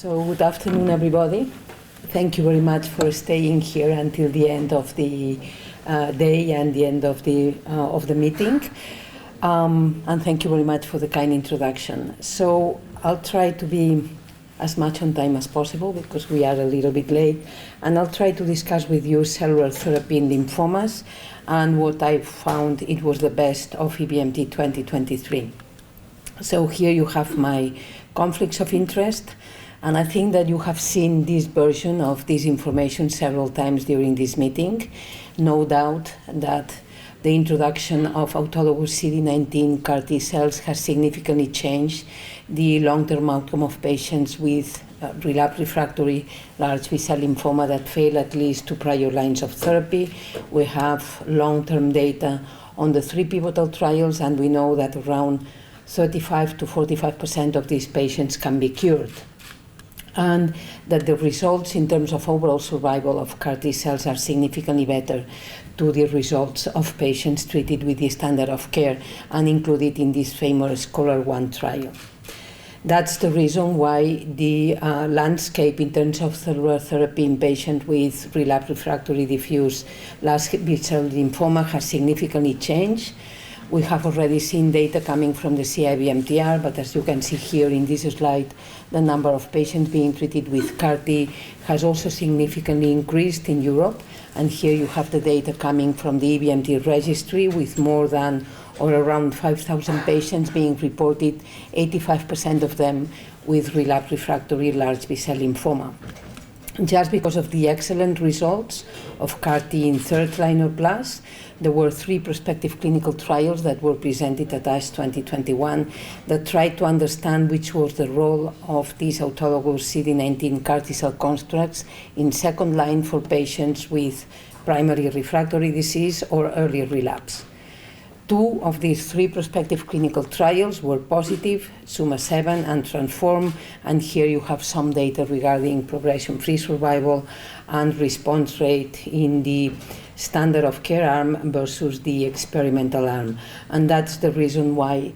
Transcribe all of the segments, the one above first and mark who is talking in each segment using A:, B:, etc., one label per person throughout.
A: So good afternoon, everybody. Thank you very much for staying here until the end of the day and the end of the meeting. And thank you very much for the kind introduction. So I'll try to be as much on time as possible because we are a little bit late. And I'll try to discuss with you cellular therapy in lymphomas and what I found it was the best of EBMT 2023. So here you have my conflicts of interest. And I think that you have seen this version of this information several times during this meeting. No doubt that the introduction of autologous CD19 CAR T cells has significantly changed the long-term outcome of patients with relapsed refractory large B-cell lymphoma that fail at least 2 prior lines of therapy. We have long-term data on the 3 pivotal trials, and we know that around 35 to 45% of these patients can be cured, and that the results in terms of overall survival of CAR T cells are significantly better to the results of patients treated with the standard of care and included in this famous SCHOLAR-1 trial. That's the reason why the landscape in terms of cellular therapy in patients with relapsed refractory diffuse large B-cell lymphoma has significantly changed. We have already seen data coming from the CIBMTR, but as you can see here in this slide, the number of patients being treated with CAR T has also significantly increased in Europe. And here you have the data coming from the EBMT registry with more than or around 5,000 patients being reported, 85% of them with relapsed refractory large B-cell lymphoma. Just because of the excellent results of CAR T in third line or plus, there were 3 prospective clinical trials that were presented at ASH 2021 that tried to understand which was the role of these autologous CD19 CAR T cell constructs in second line for patients with primary refractory disease or early relapse. 2 of these 3 prospective clinical trials were positive, SUMA-7 and TRANSFORM, and here you have some data regarding progression-free survival and response rate in the standard of care arm versus the experimental arm. And that's the reason why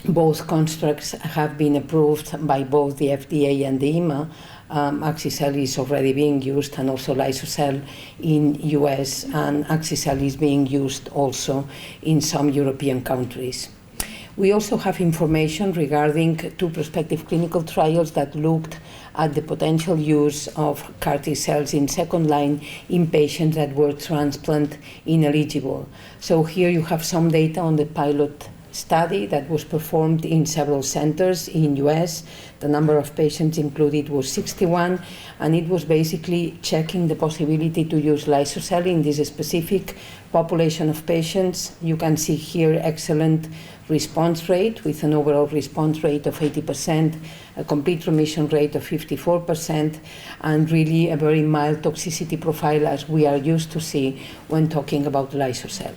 A: both constructs have been approved by both the FDA and the EMA. Axi-cel is already being used, and also Lysocell in US, and Axi-cel is being used also in some European countries. We also have information regarding 2 prospective clinical trials that looked at the potential use of CAR T cells in second line in patients that were transplant ineligible. So here you have some data on the pilot study that was performed in several centers in US. The number of patients included was 61, and it was basically checking the possibility to use Lysocell in this specific population of patients. You can see here excellent response rate with an overall response rate of 80%, a complete remission rate of 54%, and really a very mild toxicity profile as we are used to see when talking about Lysocell.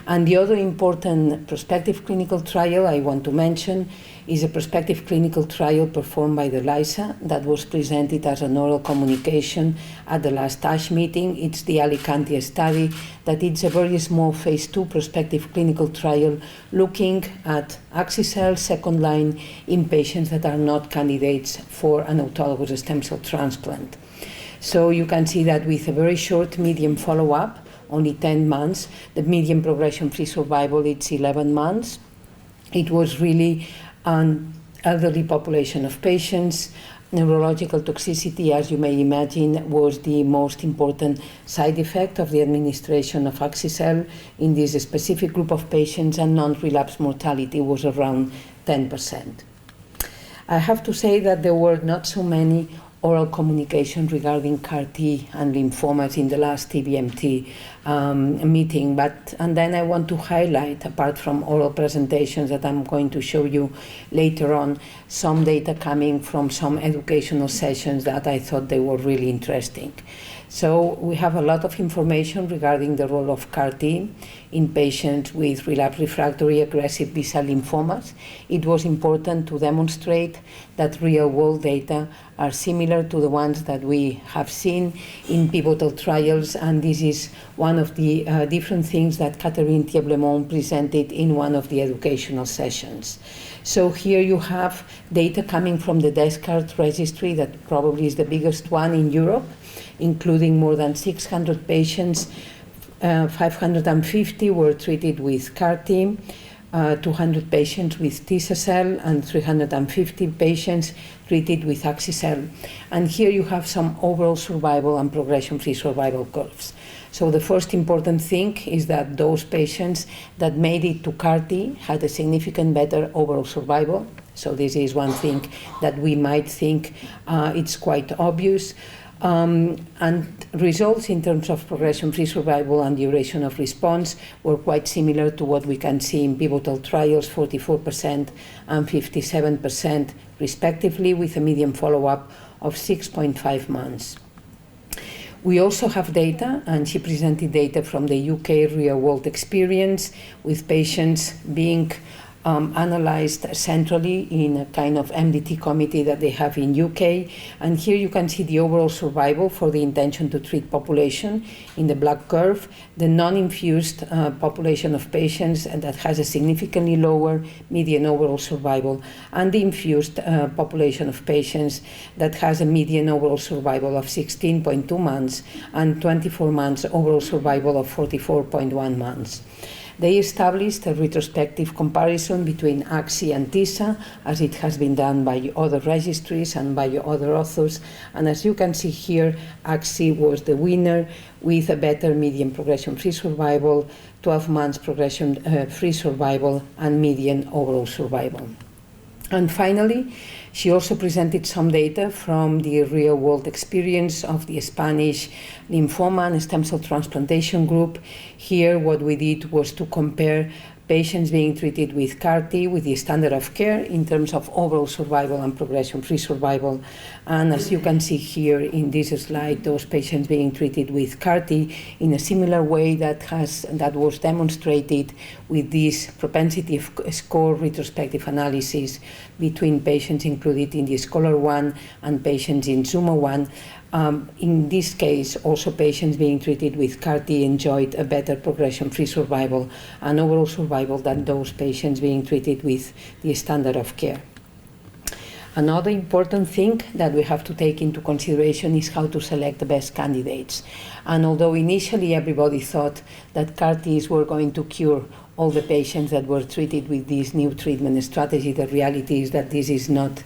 A: And the other important prospective clinical trial I want to mention is a prospective clinical trial performed by the LYSA that was presented as an oral communication at the last ASH meeting. It's the Alicante study, that it's a very small phase 2 prospective clinical trial looking at Axi-cel second line in patients that are not candidates for an autologous stem cell transplant. So you can see that with a very short median follow-up, only 10 months, the median progression-free survival is 11 months. It was really an elderly population of patients. Neurological toxicity, as you may imagine, was the most important side effect of the administration of Axi-cel in this specific group of patients, and non-relapse mortality was around 10%. I have to say that there were not so many oral communication regarding CAR T and lymphomas in the last EBMT meeting, and then I want to highlight, apart from oral presentations that I'm going to show you later on, some data coming from some educational sessions that I thought they were really interesting. So we have a lot of information regarding the role of CAR T in patients with relapsed refractory aggressive B-cell lymphomas. It was important to demonstrate that real-world data are similar to the ones that we have seen in pivotal trials, and this is one of the different things that Catherine Thieblemont presented in one of the educational sessions. So here you have data coming from the DESCART registry, that probably is the biggest one in Europe, including more than 600 patients. 550 were treated with CAR-T, 200 patients with T-cell, and 350 patients treated with axi-cell. And here you have some overall survival and progression-free survival curves. So the first important thing is that those patients that made it to CAR-T had a significant better overall survival. So this is one thing that we might think it's quite obvious. And results in terms of progression-free survival and duration of response were quite similar to what we can see in pivotal trials, 44% and 57% respectively, with a median follow-up of 6.5 months. We also have data, and she presented data from the UK real-world experience with patients being analyzed centrally in a kind of MDT committee that they have in UK. And here you can see the overall survival for the intention to treat population in the black curve, the non-infused population of patients that has a significantly lower median overall survival, and the infused population of patients that has a median overall survival of 16.2 months and 24 months overall survival of 44.1 months. They established a retrospective comparison between AXI and TISA, as it has been done by other registries and by other authors. And as you can see here, AXI was the winner with a better median progression-free survival, 12 months progression-free survival, and median overall survival. And finally, she also presented some data from the real-world experience of the Spanish lymphoma and stem cell transplantation group. Here, what we did was to compare patients being treated with CAR-T with the standard of care in terms of overall survival and progression-free survival. And as you can see here in this slide, those patients being treated with CAR-T in a similar way that was demonstrated with this propensity score retrospective analysis between patients included in the Scholar 1 and patients in Zuma 1. In this case, also patients being treated with CAR-T enjoyed a better progression-free survival and overall survival than those patients being treated with the standard of care. Another important thing that we have to take into consideration is how to select the best candidates. And although initially everybody thought that CAR-Ts were going to cure all the patients that were treated with this new treatment strategy, the reality is that this is not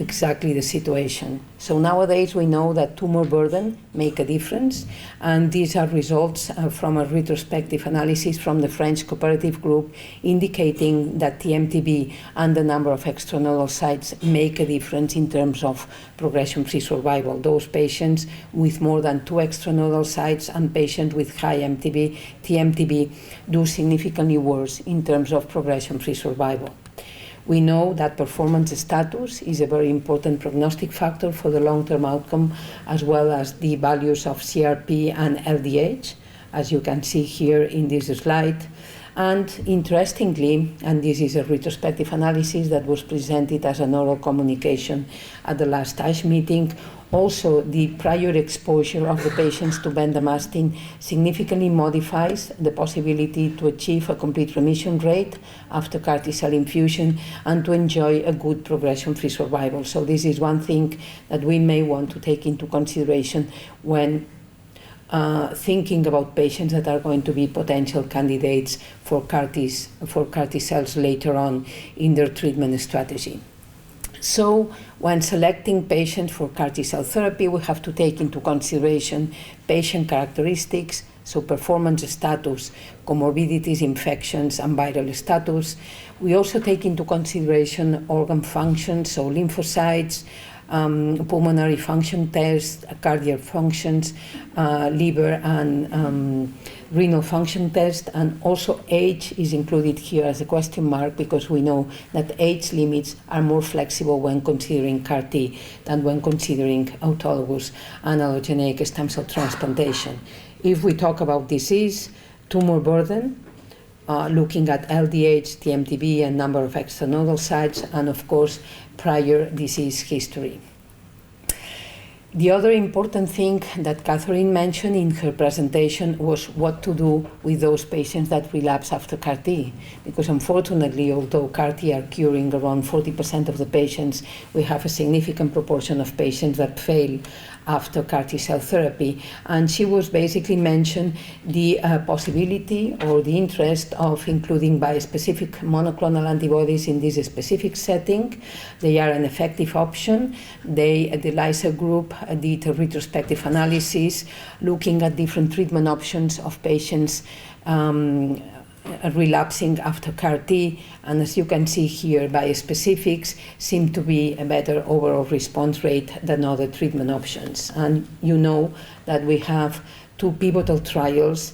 A: exactly the situation. So nowadays we know that tumor burden make a difference, and these are results from a retrospective analysis from the French cooperative group indicating that TMTB and the number of extranodal sites make a difference in terms of progression-free survival. Those patients with more than 2 extranodal sites and patients with high TMTB do significantly worse in terms of progression-free survival. We know that performance status is a very important prognostic factor for the long-term outcome, as well as the values of CRP and LDH, as you can see here in this slide. And interestingly, and this is a retrospective analysis that was presented as an oral communication at the last ASH meeting, also the prior exposure of the patients to bendamustine significantly modifies the possibility to achieve a complete remission rate after CAR T-cell infusion and to enjoy a good progression-free survival. So this is one thing that we may want to take into consideration when thinking about patients that are going to be potential candidates for CAR T-cells later on in their treatment strategy. So when selecting patients for CAR T-cell therapy, we have to take into consideration patient characteristics, so performance status, comorbidities, infections, and viral status. We also take into consideration organ function, so lymphocytes, pulmonary function tests, cardiac functions, liver and renal function test, and also age is included here as a question mark because we know that age limits are more flexible when considering CAR-T than when considering autologous and allogeneic stem cell transplantation. If we talk about disease, tumor burden, looking at LDH, TMTB, and number of extranodal sites, and of course, prior disease history. The other important thing that Catherine mentioned in her presentation was what to do with those patients that relapse after CAR-T. Because unfortunately, although CAR-T are curing around 40% of the patients, we have a significant proportion of patients that fail after CAR-T cell therapy. And she was basically mentioned the possibility or the interest of including bispecific monoclonal antibodies in this specific setting. They are an effective option. The LYSA group did a retrospective analysis looking at different treatment options of patients relapsing after CAR-T, and as you can see here, bispecifics seem to be a better overall response rate than other treatment options. And you know that we have 2 pivotal trials.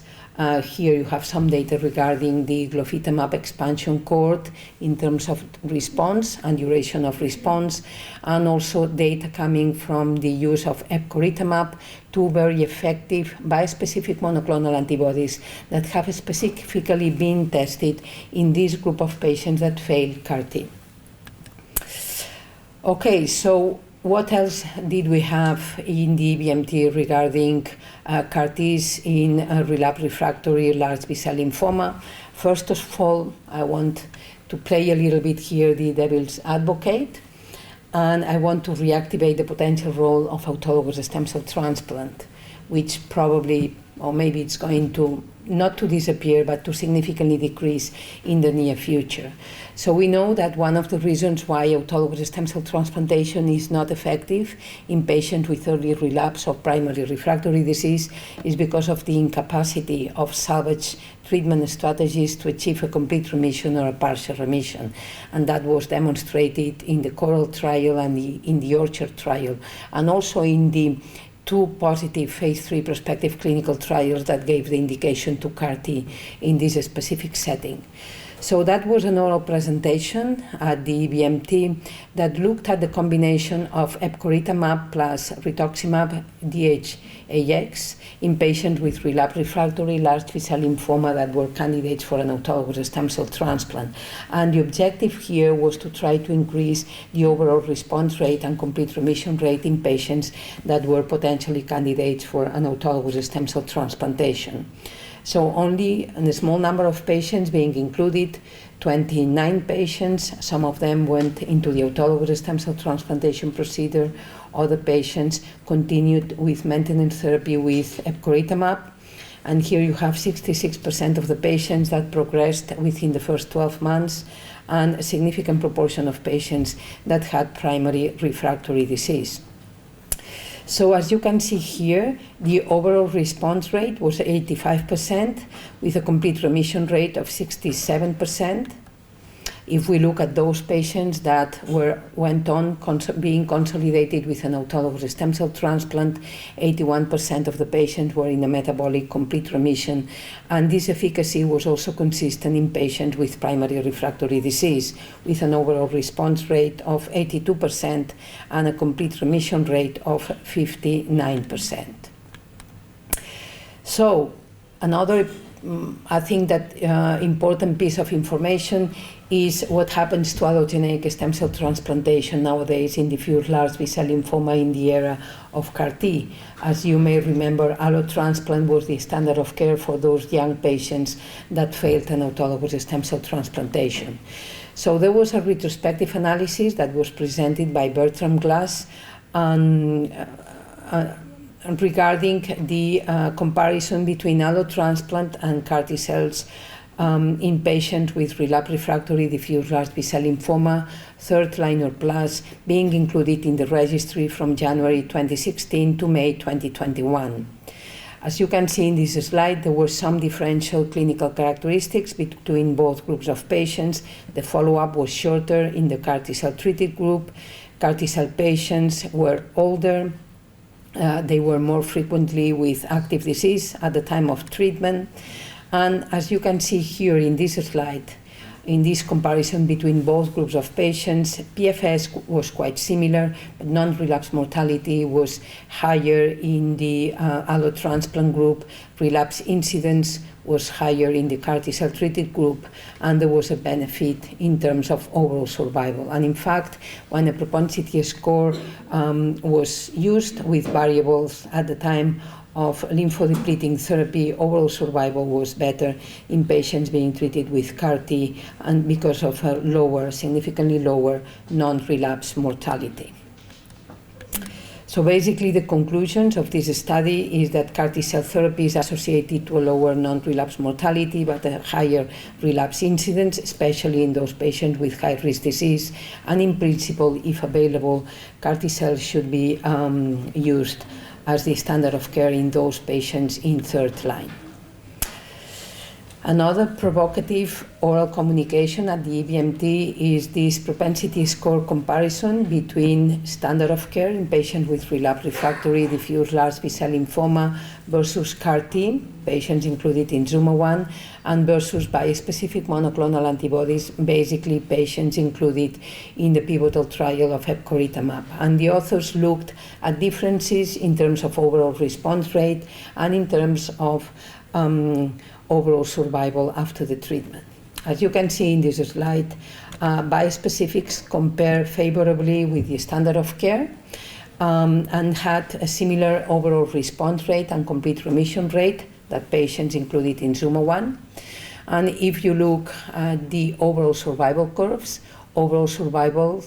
A: Here you have some data regarding the glofitamab expansion cohort in terms of response and duration of response, and also data coming from the use of epcoritamab, 2 very effective bispecific monoclonal antibodies that have specifically been tested in this group of patients that failed CAR-T. Okay, so what else did we have in the EBMT regarding CAR-Ts in relapsed refractory large B-cell lymphoma? First of all, I want to play a little bit here the devil's advocate, and I want to reactivate the potential role of autologous stem cell transplant, which probably, or maybe it's going to not to disappear, but to significantly decrease in the near future. So we know that one of the reasons why autologous stem cell transplantation is not effective in patients with early relapse of primary refractory disease is because of the incapacity of salvage treatment strategies to achieve a complete remission or a partial remission. And that was demonstrated in the CORAL trial and in the ORCHARD trial, and also in the 2 positive phase 3 prospective clinical trials that gave the indication to CAR-T in this specific setting. So that was an oral presentation at the EBMT that looked at the combination of epcoritamab plus rituximab DHAX in patients with relapsed refractory large B-cell lymphoma that were candidates for an autologous stem cell transplant. And the objective here was to try to increase the overall response rate and complete remission rate in patients that were potentially candidates for an autologous stem cell transplantation. So only a small number of patients being included, 29 patients. Some of them went into the autologous stem cell transplantation procedure. Other patients continued with maintenance therapy with epcoritamab. And here you have 66% of the patients that progressed within the first 12 months, and a significant proportion of patients that had primary refractory disease. So as you can see here, the overall response rate was 85% with a complete remission rate of 67%. If we look at those patients that went on being consolidated with an autologous stem cell transplant, 81% of the patients were in a metabolic complete remission, and this efficacy was also consistent in patients with primary refractory disease, with an overall response rate of 82% and a complete remission rate of 59%. So another I think that important piece of information is what happens to allogeneic stem cell transplantation nowadays in diffuse large B-cell lymphoma in the era of CAR-T. As you may remember, allotransplant was the standard of care for those young patients that failed an autologous stem cell transplantation. So there was a retrospective analysis that was presented by Bertram Glass regarding the comparison between allotransplant and CAR-T cells in patients with relapsed refractory diffuse large B-cell lymphoma, third line or plus, being included in the registry from January 2016 to May 2021. As you can see in this slide, there were some differential clinical characteristics between both groups of patients. The follow-up was shorter in the CAR-T cell treated group. CAR-T cell patients were older. They were more frequently with active disease at the time of treatment. And as you can see here in this slide, in this comparison between both groups of patients, PFS was quite similar, but non-relapse mortality was higher in the allotransplant group relapse incidence was higher in the CAR T-cell treated group, and there was a benefit in terms of overall survival. And in fact, when a propensity score was used with variables at the time of lymphodepleting therapy, overall survival was better in patients being treated with CAR T, and because of a lower, significantly lower non-relapse mortality. So basically, the conclusions of this study is that CAR T-cell therapy is associated to a lower non-relapse mortality, but a higher relapse incidence, especially in those patients with high-risk disease. And in principle, if available, CAR T-cells should be used as the standard of care in those patients in third line. Another provocative oral communication at the EBMT is this propensity score comparison between standard of care in patients with relapsed refractory diffuse large B-cell lymphoma versus CAR T, patients included in ZUMA-1, and versus bispecific monoclonal antibodies, basically patients included in the pivotal trial of epcoritamab. And the authors looked at differences in terms of overall response rate and in terms of overall survival after the treatment. As you can see in this slide, bispecifics compare favorably with the standard of care and had a similar overall response rate and complete remission rate that patients included in ZUMA-1. And if you look at the overall survival curves, overall survival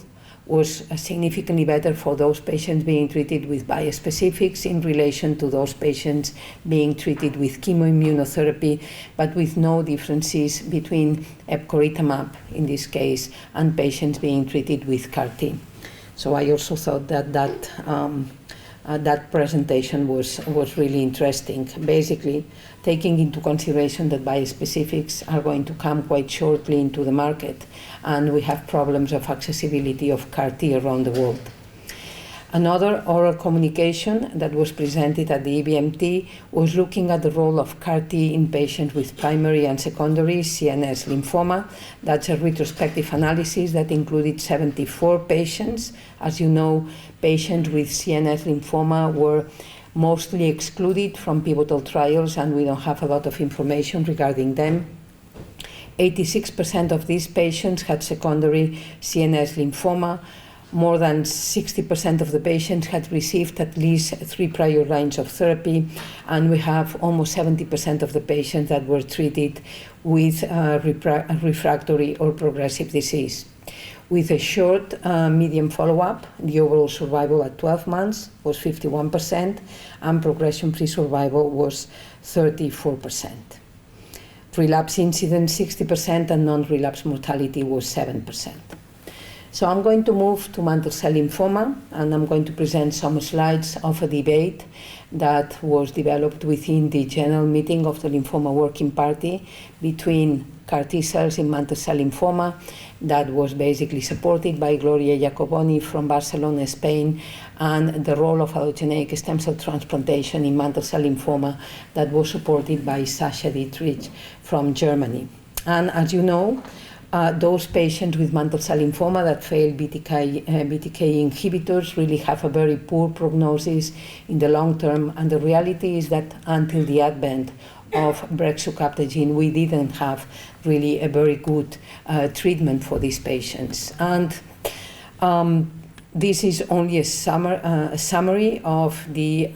A: was significantly better for those patients being treated with bispecifics in relation to those patients being treated with chemoimmunotherapy, but with no differences between epcoritamab, in this case, and patients being treated with CAR T. So I also thought that that presentation was really interesting, basically taking into consideration that bispecifics are going to come quite shortly into the market, and we have problems of accessibility of CAR T around the world. Another oral communication that was presented at the EBMT was looking at the role of CAR T in patients with primary and secondary CNS lymphoma. That's a retrospective analysis that included 74 patients. As you know, patients with CNS lymphoma were mostly excluded from pivotal trials, and we don't have a lot of information regarding them. 86% of these patients had secondary CNS lymphoma. More than 60% of the patients had received at least 3 prior lines of therapy, and we have almost 70% of the patients that were treated with refractory or progressive disease. With a short median follow-up, the overall survival at 12 months was 51%, and progression-free survival was 34%. Relapse incidence 60%, and non-relapse mortality was 7%. So I'm going to move to mantle cell lymphoma, and I'm going to present some slides of a debate that was developed within the general meeting of the Lymphoma Working Party between CAR T cells in mantle cell lymphoma that was basically supported by Gloria Jacoboni from Barcelona, Spain, and the role of allogeneic stem cell transplantation in mantle cell lymphoma that was supported by Sascha Dietrich from Germany. And as you know, those patients with mantle cell lymphoma that fail BTK inhibitors really have a very poor prognosis in the long term, and the reality is that until the advent of brexucabtagene, we didn't have really a very good treatment for these patients. And this is only a summary of the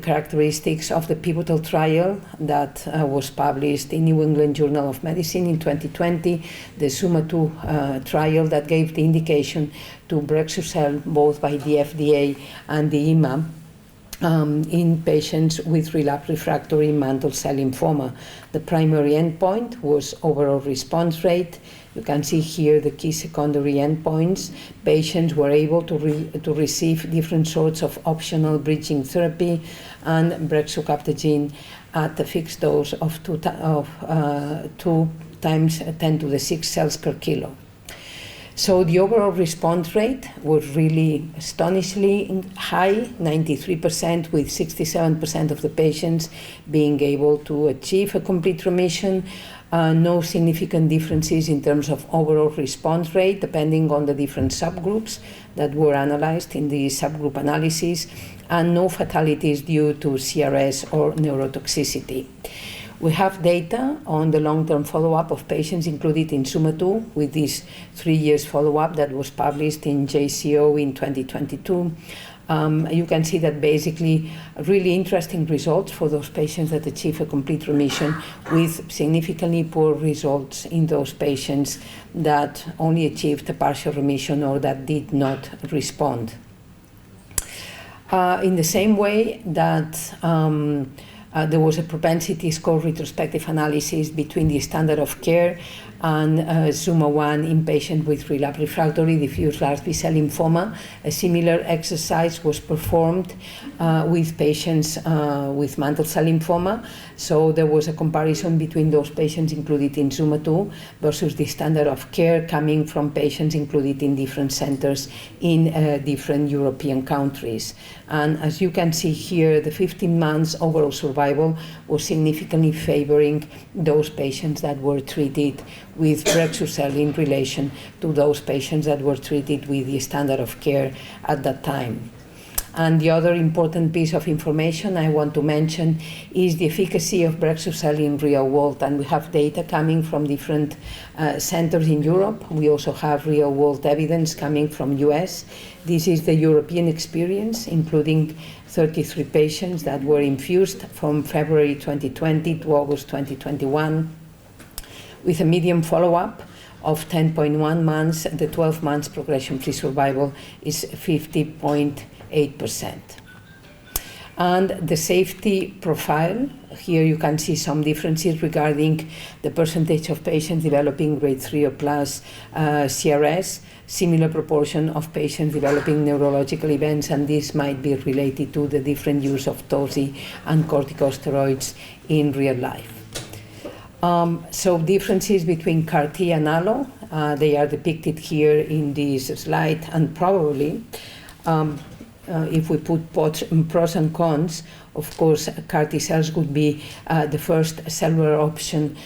A: characteristics of the pivotal trial that was published in New England Journal of Medicine in 2020, the ZUMA-2 trial that gave the indication to Brexucel both by the FDA and the EMA in patients with relapsed refractory mantle cell lymphoma. The primary endpoint was overall response rate. You can see here the key secondary endpoints. Patients were able to receive different sorts of optional bridging therapy and brexucabtagene at a fixed dose of 2 times 10 to the 6 cells per kilo. So the overall response rate was really astonishingly high, 93%, with 67% of the patients being able to achieve a complete remission. No significant differences in terms of overall response rate, depending on the different subgroups that were analyzed in the subgroup analysis, and no fatalities due to CRS or neurotoxicity. We have data on the long-term follow-up of patients included in SUMA-2 with this 3 years follow-up that was published in JCO in 2022. You can see that basically really interesting results for those patients that achieve a complete remission, with significantly poor results in those patients that only achieved a partial remission or that did not respond. In the same way that there was a propensity score retrospective analysis between the standard of care and SUMA-1 in patients with relapsed refractory diffuse large B-cell lymphoma. A similar exercise was performed with patients with mantle cell lymphoma. So there was a comparison between those patients included in SUMA-2 versus the standard of care coming from patients included in different centers in different European countries. And as you can see here, the 15 months overall survival was significantly favoring those patients that were treated with Brexucell in relation to those patients that were treated with the standard of care at that time. And the other important piece of information I want to mention is the efficacy of Brexucell in real world. And we have data coming from different centers in Europe. We also have real world evidence coming from US. This is the European experience, including 33 patients that were infused from February 2020 to August 2021, with a median follow-up of 10.1 months. The 12 months progression-free survival is 50.8%. And the safety profile, here you can see some differences regarding the percentage of patients developing grade 3 or plus CRS, similar proportion of patients developing neurological events, and this might be related to the different use of TOSI and corticosteroids in real life. So differences between CAR-T and allo, they are depicted here in this slide, and probably if we put pros and cons, of course, CAR-T cells would be the first cellular option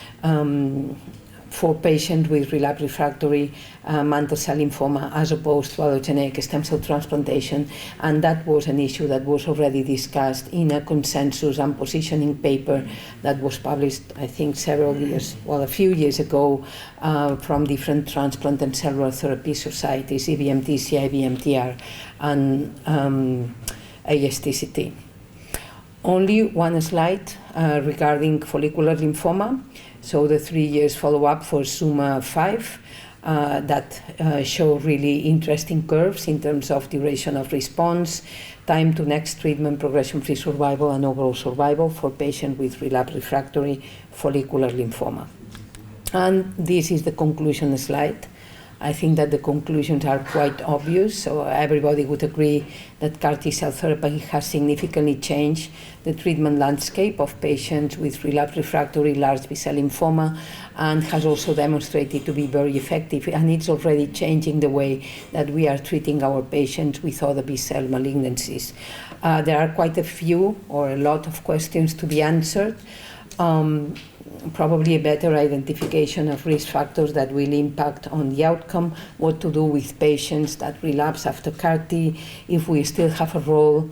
A: for patients with relapsed refractory mantle cell lymphoma, as opposed to allogeneic stem cell transplantation. And that was an issue that was already discussed in a consensus and positioning paper that was published, I think, a few years ago from different transplant and cellular therapy societies, EBMT, CIBMTR, and ASTCT. Only one slide regarding follicular lymphoma. So the 3 years follow-up for SUMA-5 that show really interesting curves in terms of duration of response, time to next treatment, progression-free survival, and overall survival for patients with relapsed refractory follicular lymphoma. And this is the conclusion slide. I think that the conclusions are quite obvious, so everybody would agree that CAR-T cell therapy has significantly changed the treatment landscape of patients with relapsed refractory large B-cell lymphoma, and has also demonstrated to be very effective, and it's already changing the way that we are treating our patients with other B-cell malignancies. There are quite a few or a lot of questions to be answered. Probably a better identification of risk factors that will impact on the outcome, what to do with patients that relapse after CAR-T, if we still have a role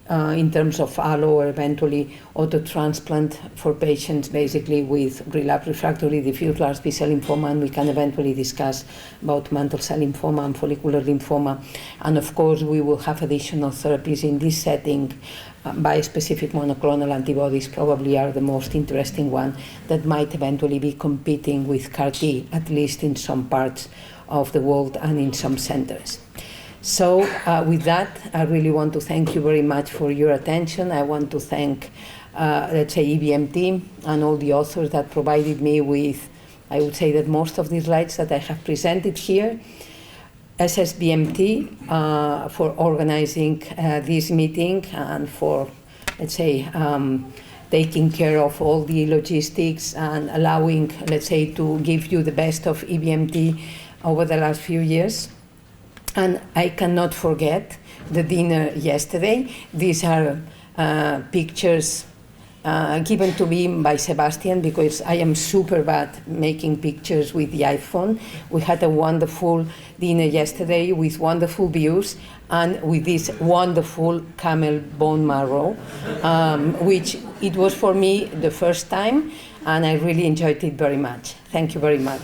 A: in terms of allo or eventually auto-transplant for patients basically with relapsed refractory diffuse large B-cell lymphoma, and we can eventually discuss about mantle cell lymphoma and follicular lymphoma. And of course, we will have additional therapies in this setting. Bispecific monoclonal antibodies probably are the most interesting one that might eventually be competing with CAR-T, at least in some parts of the world and in some centers. So with that, I really want to thank you very much for your attention. I want to thank, let's say, EBMT and all the authors that provided me with, I would say that most of the slides that I have presented here. SSBMT for organizing this meeting and for, let's say, taking care of all the logistics and allowing, let's say, to give you the best of EBMT over the last few years. And I cannot forget the dinner yesterday. These are pictures given to me by Sebastian, because I am super bad making pictures with the iPhone. We had a wonderful dinner yesterday with wonderful views and with this wonderful camel bone marrow, which it was for me the first time, and I really enjoyed it very much. Thank you very much.